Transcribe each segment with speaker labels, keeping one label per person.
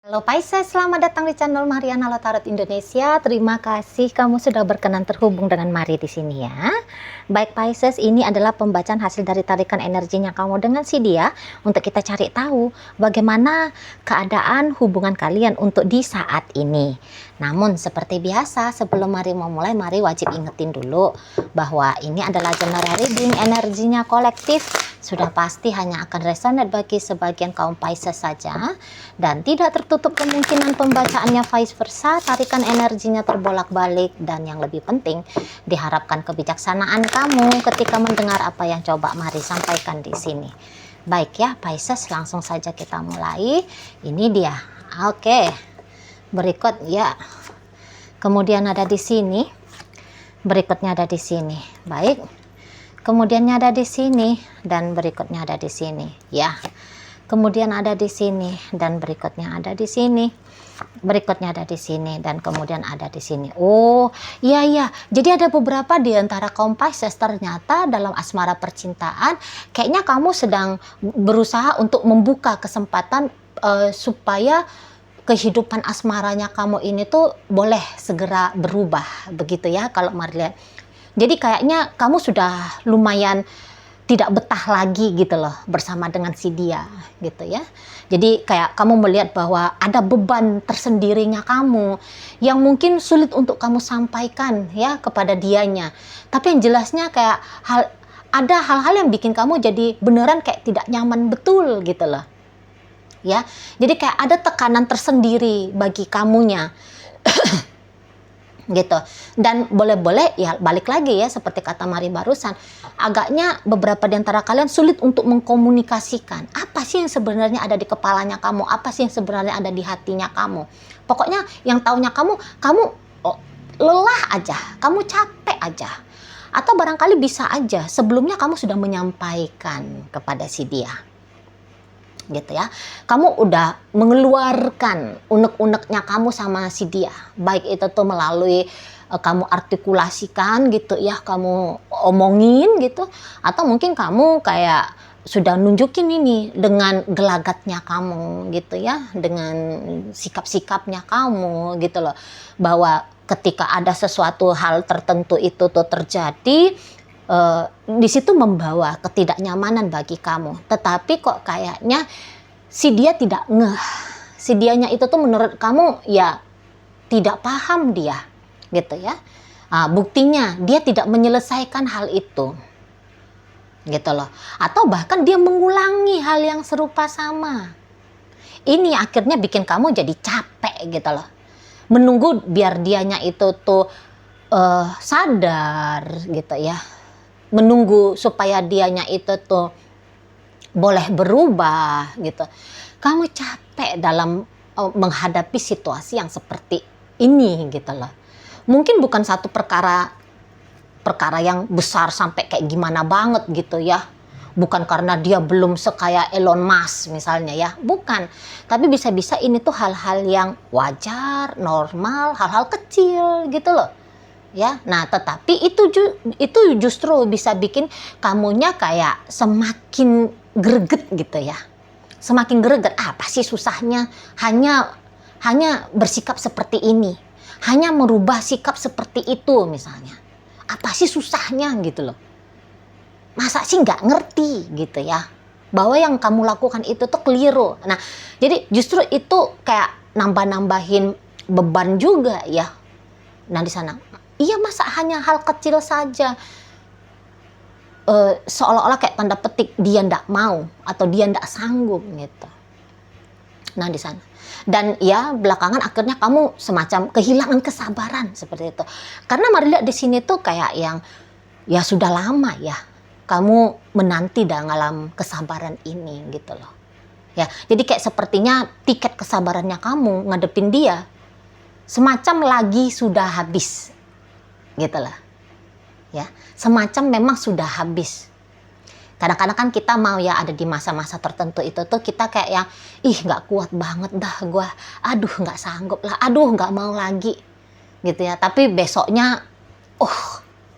Speaker 1: Halo Pisces, selamat datang di channel Mariana Tarot Indonesia. Terima kasih kamu sudah berkenan terhubung dengan Mari di sini ya. Baik Pisces, ini adalah pembacaan hasil dari tarikan energinya kamu dengan si dia untuk kita cari tahu bagaimana keadaan hubungan kalian untuk di saat ini. Namun seperti biasa, sebelum Mari mau mulai, Mari wajib ingetin dulu bahwa ini adalah general reading, energinya kolektif. Sudah pasti hanya akan resonate bagi sebagian kaum Pisces saja dan tidak tertutup kemungkinan pembacaannya vice versa, tarikan energinya terbolak-balik, dan yang lebih penting diharapkan kebijaksanaan kamu ketika mendengar apa yang coba Mari sampaikan di sini. Baik ya Pisces, langsung saja kita mulai. Ini dia. Oke. Berikut ya. Kemudian ada di sini. Berikutnya ada di sini. Baik. Kemudiannya ada di sini dan berikutnya ada di sini ya. Kemudian ada di sini dan berikutnya ada di sini. Berikutnya ada di sini dan kemudian ada di sini. Oh, iya. Jadi ada beberapa di antara kaum Pisces ternyata dalam asmara percintaan kayaknya kamu sedang berusaha untuk membuka kesempatan supaya kehidupan asmaranya kamu ini tuh boleh segera berubah begitu ya kalau Mari lihat. Jadi kayaknya kamu sudah lumayan tidak betah lagi gitu loh bersama dengan si dia gitu ya. Jadi kayak kamu melihat bahwa ada beban tersendirinya kamu yang mungkin sulit untuk kamu sampaikan ya kepada dianya. Tapi yang jelasnya kayak ada hal-hal yang bikin kamu jadi beneran kayak tidak nyaman betul gitu loh. Ya. Jadi kayak ada tekanan tersendiri bagi kamunya. Gitu. Dan boleh-boleh ya balik lagi ya seperti kata Mari barusan, agaknya beberapa di antara kalian sulit untuk mengkomunikasikan apa sih yang sebenarnya ada di kepalanya kamu, apa sih yang sebenarnya ada di hatinya kamu. Pokoknya yang taunya kamu lelah aja, kamu capek aja, atau barangkali bisa aja sebelumnya kamu sudah menyampaikan kepada si dia gitu ya, kamu udah mengeluarkan unek-uneknya kamu sama si dia, baik itu tuh melalui kamu artikulasikan gitu ya, kamu omongin gitu, atau mungkin kamu kayak sudah nunjukin ini dengan gelagatnya kamu gitu ya, dengan sikap-sikapnya kamu gitu loh, bahwa ketika ada sesuatu hal tertentu itu tuh terjadi, di situ membawa ketidaknyamanan bagi kamu, tetapi kok kayaknya si dia tidak ngeh, si dianya itu tuh menurut kamu ya tidak paham dia gitu ya. Buktinya dia tidak menyelesaikan hal itu gitu loh, atau bahkan dia mengulangi hal yang serupa sama. Ini akhirnya bikin kamu jadi capek gitu loh, menunggu biar dianya itu tuh sadar gitu ya, menunggu supaya dianya itu tuh boleh berubah gitu. Kamu capek dalam menghadapi situasi yang seperti ini gitu loh. Mungkin bukan satu perkara yang besar sampai kayak gimana banget gitu ya. Bukan karena dia belum sekaya Elon Musk misalnya ya, bukan. Tapi bisa-bisa ini tuh hal-hal yang wajar, normal, hal-hal kecil gitu loh. Ya, nah tetapi itu justru bisa bikin kamunya kayak semakin greget gitu ya, semakin greget. Apa sih susahnya hanya bersikap seperti ini, hanya merubah sikap seperti itu misalnya. Apa sih susahnya gitu loh, masa sih nggak ngerti gitu ya bahwa yang kamu lakukan itu tuh keliru. Nah jadi justru itu kayak nambah-nambahin beban juga ya. Nah di sana iya, masa hanya hal kecil saja, seolah-olah kayak tanda petik dia ndak mau atau dia ndak sanggup gitu. Nah di sana, dan ya belakangan akhirnya kamu semacam kehilangan kesabaran seperti itu. Karena Mari lihat di sini tuh kayak yang ya sudah lama ya kamu menanti dalam kesabaran ini gitu loh. Ya, jadi kayak sepertinya tiket kesabarannya kamu ngadepin dia semacam lagi sudah habis. Gitu lah ya, semacam memang sudah habis. Kadang-kadang kan kita mau ya ada di masa-masa tertentu itu tuh kita kayak yang nggak kuat banget dah gua, aduh nggak sanggup lah, aduh nggak mau lagi gitu ya. Tapi besoknya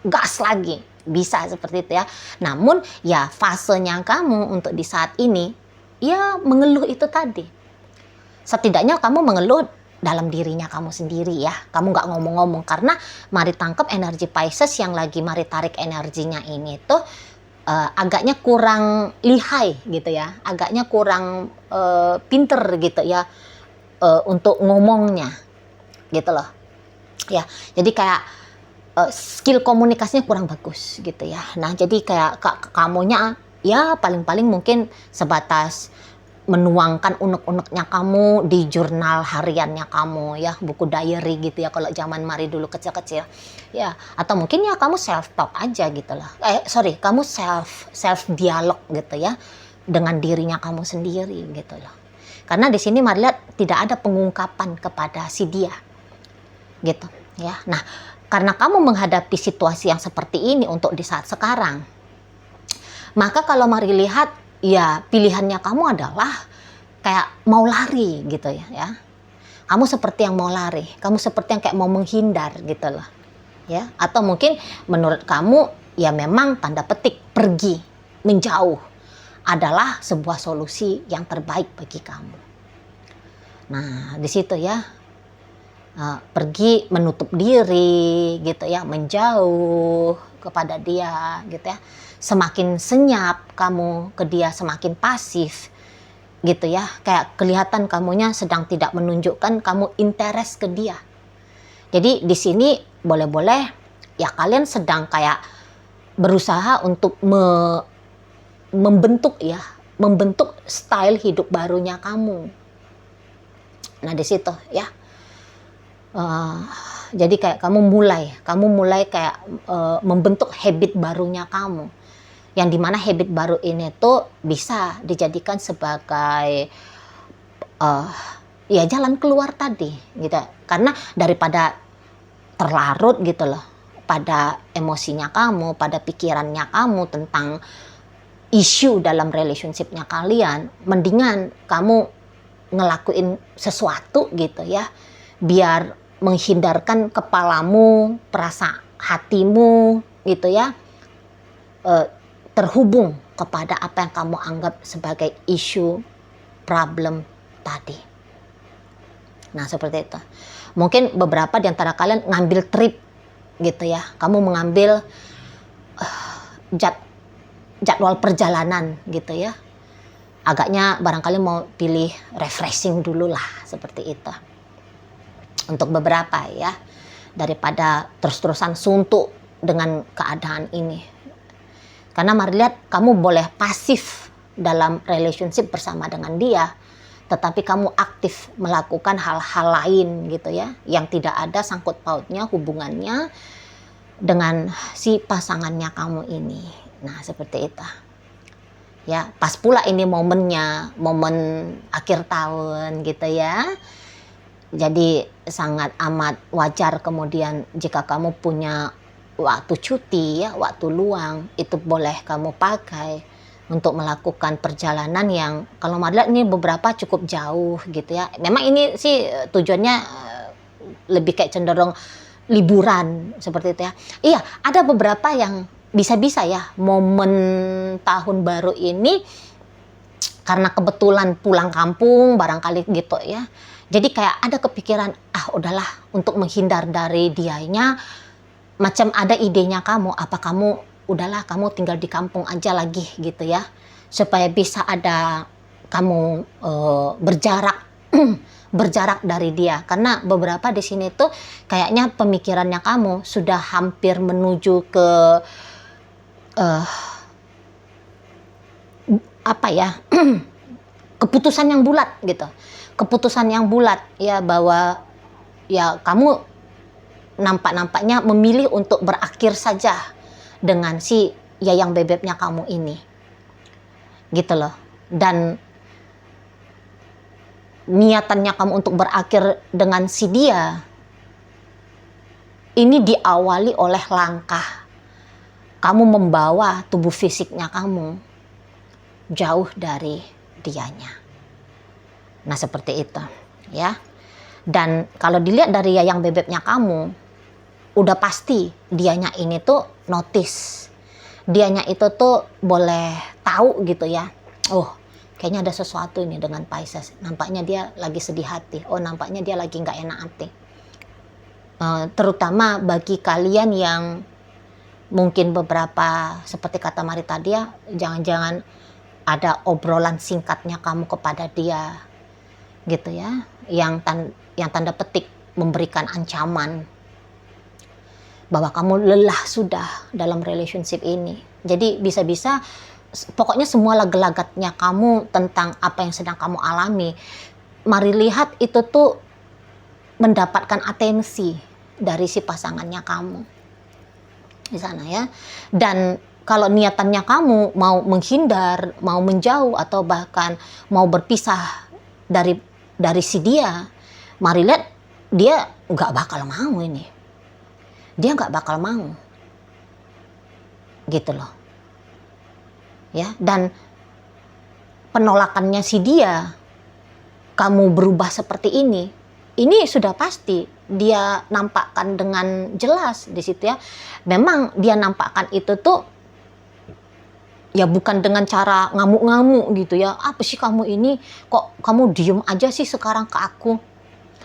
Speaker 1: gas lagi, bisa seperti itu ya. Namun ya fasenya kamu untuk di saat ini ya mengeluh itu tadi, setidaknya kamu mengeluh dalam dirinya kamu sendiri ya. Kamu nggak ngomong-ngomong, karena mari tangkap energi Pisces yang lagi mari tarik energinya ini tuh agaknya kurang lihai gitu ya, agaknya kurang pinter gitu ya untuk ngomongnya gitu loh ya. Jadi kayak skill komunikasinya kurang bagus gitu ya. Nah jadi kayak kamunya ya paling-paling mungkin sebatas menuangkan unek-uneknya kamu di jurnal hariannya kamu ya, buku diary gitu ya kalau zaman mari dulu kecil-kecil ya. Atau mungkin ya kamu self talk aja gitu lah, kamu self dialog gitu ya dengan dirinya kamu sendiri gitu loh. Karena di sini mari lihat tidak ada pengungkapan kepada si dia gitu ya. Nah karena kamu menghadapi situasi yang seperti ini untuk di saat sekarang, maka kalau mari lihat ya pilihannya kamu adalah kayak mau lari gitu ya. Kamu seperti yang mau lari, kamu seperti yang kayak mau menghindar gitu loh ya. Atau mungkin menurut kamu ya memang tanda petik pergi menjauh adalah sebuah solusi yang terbaik bagi kamu. Nah di situ ya, pergi menutup diri gitu ya, menjauh kepada dia gitu ya. Semakin senyap kamu ke dia, semakin pasif gitu ya. Kayak kelihatan kamunya sedang tidak menunjukkan kamu interest ke dia. Jadi di sini boleh-boleh ya kalian sedang kayak berusaha untuk membentuk style hidup barunya kamu. Nah di situ ya. Jadi kayak kamu mulai kayak membentuk habit barunya kamu. Yang dimana habit baru ini tuh bisa dijadikan sebagai ya jalan keluar tadi gitu. Karena daripada terlarut gitu loh pada emosinya kamu, pada pikirannya kamu tentang isu dalam relationshipnya kalian, mendingan kamu ngelakuin sesuatu gitu ya, biar menghindarkan kepalamu, perasaan hatimu gitu ya, terhubung kepada apa yang kamu anggap sebagai isu problem tadi. Nah seperti itu. Mungkin beberapa di antara kalian ngambil trip gitu ya. Kamu mengambil jadwal perjalanan gitu ya. Agaknya barangkali mau pilih refreshing dulu lah, seperti itu. Untuk beberapa ya. Daripada terus-terusan suntuk dengan keadaan ini. Karena mari lihat, kamu boleh pasif dalam relationship bersama dengan dia, tetapi kamu aktif melakukan hal-hal lain gitu ya, yang tidak ada sangkut pautnya hubungannya dengan si pasangannya kamu ini. Nah seperti itu ya. Pas pula ini momennya, momen akhir tahun gitu ya. Jadi sangat amat wajar kemudian jika kamu punya waktu cuti ya, waktu luang, itu boleh kamu pakai untuk melakukan perjalanan yang kalau mari lihat ini beberapa cukup jauh gitu ya. Memang ini sih tujuannya lebih kayak cenderung liburan seperti itu ya. Iya, ada beberapa yang bisa-bisa ya momen tahun baru ini karena kebetulan pulang kampung barangkali gitu ya. Jadi kayak ada kepikiran, udahlah untuk menghindar dari dianya, macam ada idenya kamu, apa kamu udahlah kamu tinggal di kampung aja lagi gitu ya, supaya bisa ada kamu berjarak berjarak dari dia. Karena beberapa di sini tuh kayaknya pemikirannya kamu sudah hampir menuju ke keputusan yang bulat gitu, keputusan yang bulat ya, bahwa ya kamu nampak-nampaknya memilih untuk berakhir saja dengan si yayang bebeknya kamu ini gitu loh. Dan niatannya kamu untuk berakhir dengan si dia ini diawali oleh langkah kamu membawa tubuh fisiknya kamu jauh dari dianya. Nah seperti itu ya. Dan kalau dilihat dari yayang bebeknya kamu, udah pasti dianya ini tuh notice, dianya itu tuh boleh tahu gitu ya, oh kayaknya ada sesuatu ini dengan Pisces. Nampaknya dia lagi sedih hati. Oh, nampaknya dia lagi nggak enak hati. Terutama bagi kalian yang mungkin beberapa, seperti kata Mari tadi ya, jangan-jangan ada obrolan singkatnya kamu kepada dia, gitu ya, yang tanda petik memberikan ancaman bahwa kamu lelah sudah dalam relationship ini. Jadi bisa-bisa pokoknya semua laga-lagatnya kamu tentang apa yang sedang kamu alami, Mari lihat itu tuh mendapatkan atensi dari si pasangannya kamu di sana ya. Dan kalau niatannya kamu mau menghindar, mau menjauh, atau bahkan mau berpisah dari si dia, Mari lihat dia nggak bakal mau ini. Dia nggak bakal mau, gitu loh. Ya, dan penolakannya si dia, kamu berubah seperti ini sudah pasti dia nampakkan dengan jelas di situ ya. Memang dia nampakkan itu tuh ya bukan dengan cara ngamuk-ngamuk gitu ya. Apa sih kamu ini, kok kamu diem aja sih sekarang ke aku?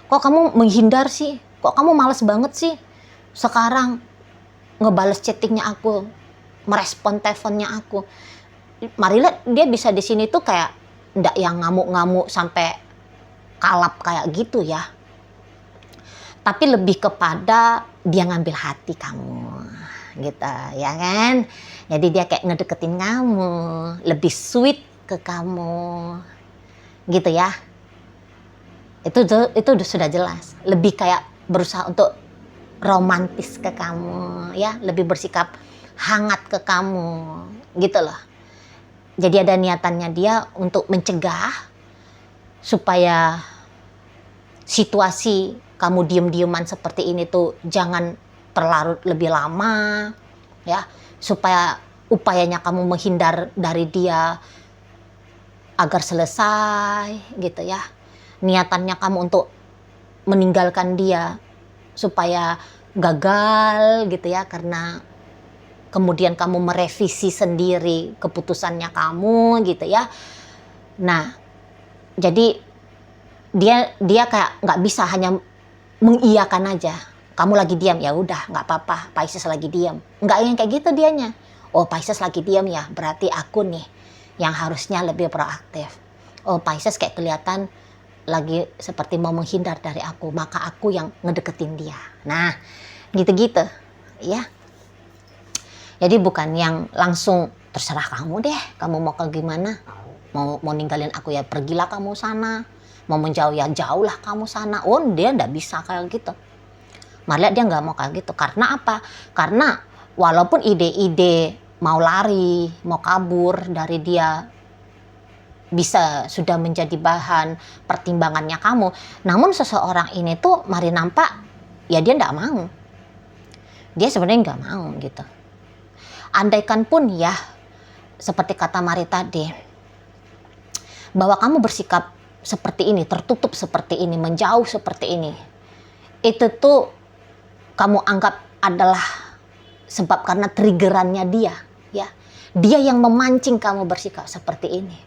Speaker 1: Kok kamu menghindar sih? Kok kamu males banget sih sekarang ngebales chattingnya aku, merespon teleponnya aku? Mari lihat dia bisa di sini tuh kayak ndak yang ngamuk-ngamuk sampai kalap kayak gitu ya, tapi lebih kepada dia ngambil hati kamu gitu ya kan. Jadi dia kayak ngedeketin kamu, lebih sweet ke kamu gitu ya. Itu sudah jelas, lebih kayak berusaha untuk romantis ke kamu ya, lebih bersikap hangat ke kamu gitu loh. Jadi ada niatannya dia untuk mencegah supaya situasi kamu diem-dieman seperti ini tuh jangan berlarut lebih lama ya, supaya upayanya kamu menghindar dari dia agar selesai gitu ya. Niatannya kamu untuk meninggalkan dia supaya gagal gitu ya, karena kemudian kamu merevisi sendiri keputusannya kamu gitu ya. Nah, jadi dia kayak nggak bisa hanya mengiyakan aja. Kamu lagi diam, ya udah nggak apa-apa, Pisces lagi diam. Nggak yang kayak gitu dianya. Oh, Pisces lagi diam ya, berarti aku nih yang harusnya lebih proaktif. Oh, Pisces kayak kelihatan lagi seperti mau menghindar dari aku, maka aku yang ngedeketin dia. Nah, gitu-gitu ya. Jadi bukan yang langsung terserah kamu deh, kamu mau ke gimana, mau ninggalin aku ya pergilah kamu sana, mau menjauh ya jauhlah kamu sana. Oh, dia nggak bisa kayak gitu. Malah dia nggak mau kayak gitu. Karena apa? Karena walaupun ide-ide mau lari, mau kabur dari dia bisa sudah menjadi bahan pertimbangannya kamu, namun seseorang ini tuh Mari nampak ya dia nggak mau. Dia sebenarnya nggak mau gitu. Andaikan pun ya, seperti kata Mari tadi, bahwa kamu bersikap seperti ini, tertutup seperti ini, menjauh seperti ini, itu tuh kamu anggap adalah sebab karena triggerannya dia, ya. Dia yang memancing kamu bersikap seperti ini.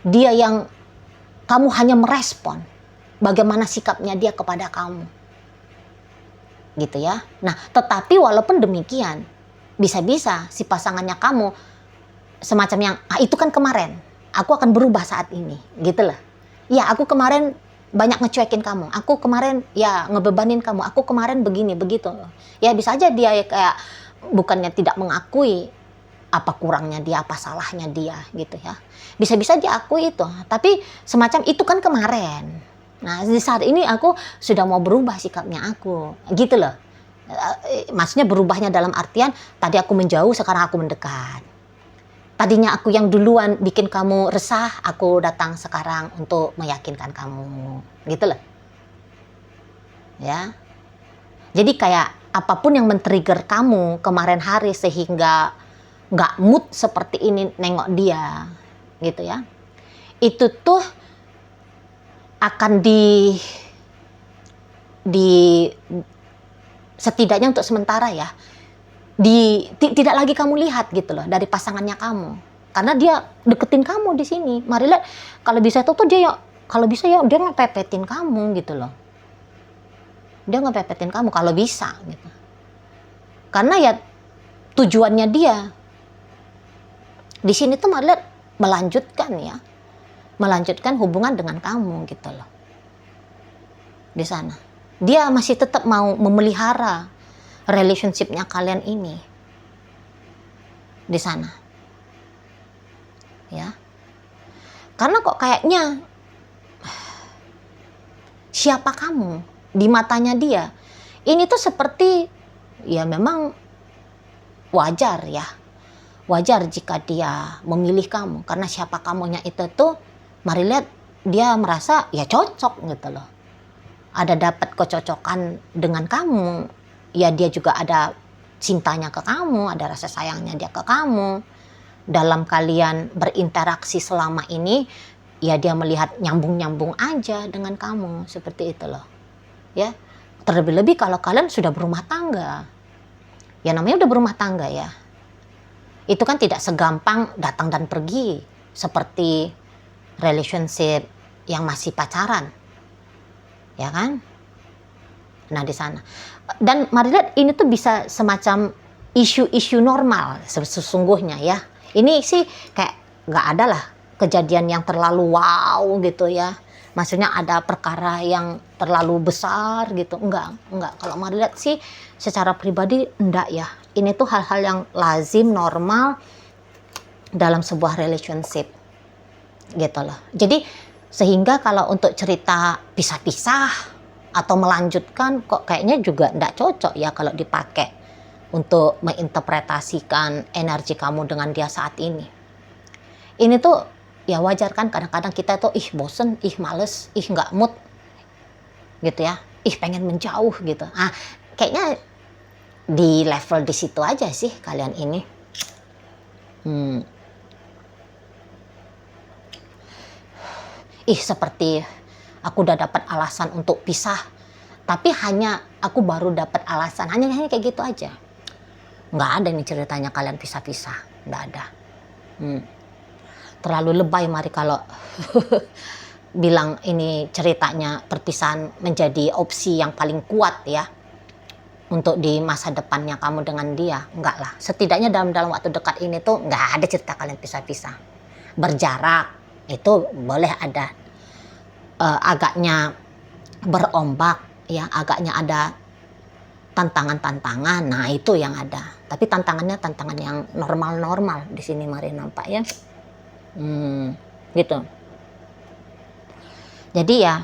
Speaker 1: Dia yang kamu hanya merespon bagaimana sikapnya dia kepada kamu. Gitu ya. Nah, tetapi walaupun demikian, bisa-bisa si pasangannya kamu semacam yang, itu kan kemarin, aku akan berubah saat ini, gitu lah. Ya, aku kemarin banyak ngecuekin kamu, aku kemarin ya ngebebanin kamu, aku kemarin begini, begitu. Ya bisa aja dia kayak bukannya tidak mengakui apa kurangnya dia, apa salahnya dia, gitu ya. Bisa-bisa dia akui itu, tapi semacam itu kan kemarin. Nah, di saat ini aku sudah mau berubah sikapnya aku, gitu loh. Maksudnya berubahnya dalam artian tadi aku menjauh, sekarang aku mendekat. Tadinya aku yang duluan bikin kamu resah, aku datang sekarang untuk meyakinkan kamu, gitu loh. Ya. Jadi kayak apapun yang men-trigger kamu kemarin hari sehingga nggak mood seperti ini nengok dia, gitu ya. Itu tuh akan setidaknya untuk sementara ya, tidak lagi kamu lihat gitu loh dari pasangannya kamu. Karena dia deketin kamu di sini. Mari lihat, kalau bisa tuh dia ya, kalau bisa ya dia ngepepetin kamu gitu loh. Dia ngepepetin kamu kalau bisa gitu. Karena ya tujuannya dia di sini tuh mari lihat melanjutkan ya. Melanjutkan hubungan dengan kamu gitu loh. Di sana. Dia masih tetap mau memelihara relationship-nya kalian ini. Di sana. Ya, karena kok kayaknya siapa kamu di matanya dia ini tuh seperti ya memang wajar ya, wajar jika dia memilih kamu karena siapa kamunya itu tuh mari lihat dia merasa ya cocok gitu loh, ada dapat kecocokan dengan kamu ya, dia juga ada cintanya ke kamu, ada rasa sayangnya dia ke kamu. Dalam kalian berinteraksi selama ini, ya dia melihat nyambung-nyambung aja dengan kamu, seperti itu loh. Ya, terlebih-lebih kalau kalian sudah berumah tangga. Ya namanya udah berumah tangga ya. Itu kan tidak segampang datang dan pergi seperti relationship yang masih pacaran. Ya kan? Nah, di sana. Dan mari lihat ini tuh bisa semacam isu-isu normal sesungguhnya ya. Ini sih kayak nggak ada lah kejadian yang terlalu wow gitu ya. Maksudnya ada perkara yang terlalu besar gitu. Enggak. Kalau mari lihat sih secara pribadi enggak ya. Ini tuh hal-hal yang lazim, normal dalam sebuah relationship gitu loh. Jadi sehingga kalau untuk cerita pisah-pisah atau melanjutkan kok kayaknya juga enggak cocok ya kalau dipakai untuk menginterpretasikan energi kamu dengan dia saat ini. Ini tuh ya wajar kan, kadang-kadang kita tuh bosen, males, nggak mood gitu ya, pengen menjauh gitu. Ah, kayaknya di level di situ aja sih kalian ini. Seperti aku udah dapat alasan untuk pisah, tapi hanya aku baru dapat alasan, hanya kayak gitu aja. Nggak ada nih ceritanya kalian pisah-pisah, nggak ada. Terlalu lebay mari kalau bilang ini ceritanya perpisahan menjadi opsi yang paling kuat ya untuk di masa depannya kamu dengan dia. Enggak lah, setidaknya dalam waktu dekat ini tuh nggak ada cerita kalian pisah-pisah. Berjarak itu boleh ada, agaknya berombak ya, agaknya ada tantangan-tantangan, nah itu yang ada. Tapi tantangannya tantangan yang normal-normal di sini mari nampak ya. Gitu. Jadi ya,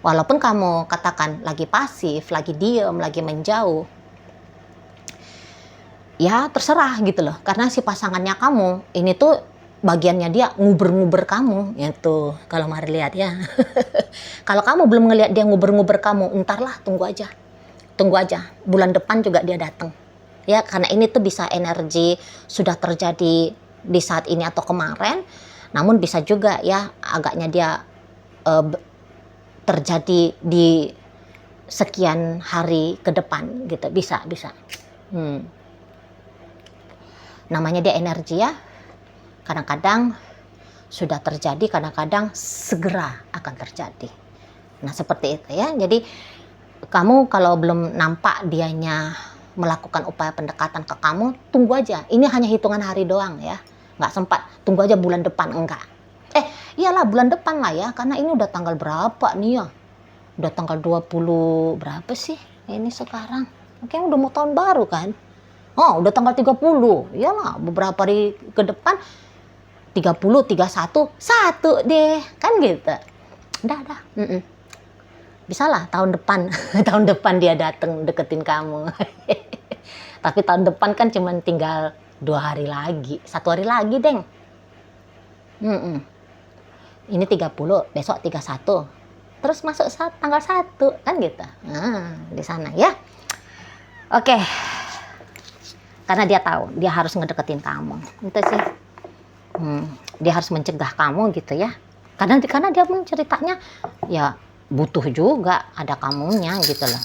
Speaker 1: walaupun kamu katakan lagi pasif, lagi diem, lagi menjauh, ya terserah gitu loh. Karena si pasangannya kamu ini tuh bagiannya dia nguber-nguber kamu, itu kalau mari lihat ya. Kalau kamu belum ngelihat dia nguber-nguber kamu, entarlah, tunggu aja, bulan depan juga dia datang ya, karena ini tuh bisa energi sudah terjadi di saat ini atau kemarin, namun bisa juga ya agaknya dia terjadi di sekian hari ke depan gitu, bisa. Namanya dia energi ya, kadang-kadang sudah terjadi, kadang-kadang segera akan terjadi. Nah seperti itu ya. Jadi kamu kalau belum nampak dianya melakukan upaya pendekatan ke kamu, tunggu aja. Ini hanya hitungan hari doang ya. Nggak sempat, tunggu aja bulan depan, enggak. Iyalah bulan depan lah ya, karena ini udah tanggal berapa nih ya? Udah tanggal 20 berapa sih? Ini sekarang. Kayaknya udah mau tahun baru kan? Oh, udah tanggal 30. Iyalah, beberapa hari ke depan 30, 31, 1 deh. Kan gitu. Udah. Bisa lah tahun depan. Tahun depan dia datang deketin kamu. Tapi tahun depan kan cuma tinggal 2 hari lagi. 1 hari lagi, Deng. Ini 30, besok 31. Terus masuk tanggal 1, kan gitu. Nah, di sana ya. Oke. Karena dia tahu, dia harus ngedeketin kamu. Itu sih. Dia harus mencegah kamu gitu ya. Karena dia pun ceritanya ya butuh juga ada kamunya gitu loh.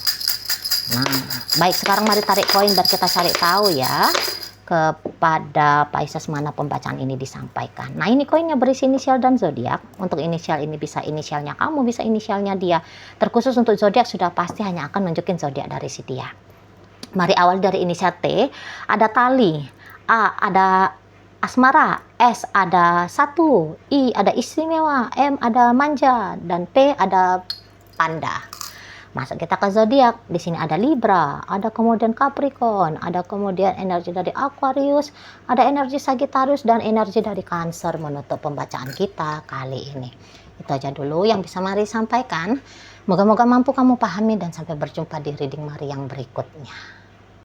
Speaker 1: Nah, baik, sekarang mari tarik koin biar kita cari tahu ya. kepada Pisces mana pembacaan ini disampaikan. Nah, ini koinnya berisi inisial dan zodiak. Untuk inisial ini bisa inisialnya kamu, bisa inisialnya dia. Terkhusus untuk zodiak sudah pasti hanya akan nunjukin zodiak dari si dia. Mari awal dari inisial T, ada tali, A ada asmara, S ada satu, I ada istimewa, M ada manja, dan P ada panda. Masuk kita ke zodiak. Di sini ada Libra, ada kemudian Capricorn, ada kemudian energi dari Aquarius, ada energi Sagittarius dan energi dari Cancer menutup pembacaan kita kali ini. Itu aja dulu yang bisa Mari sampaikan. Moga-moga mampu kamu pahami dan sampai berjumpa di reading Mari yang berikutnya.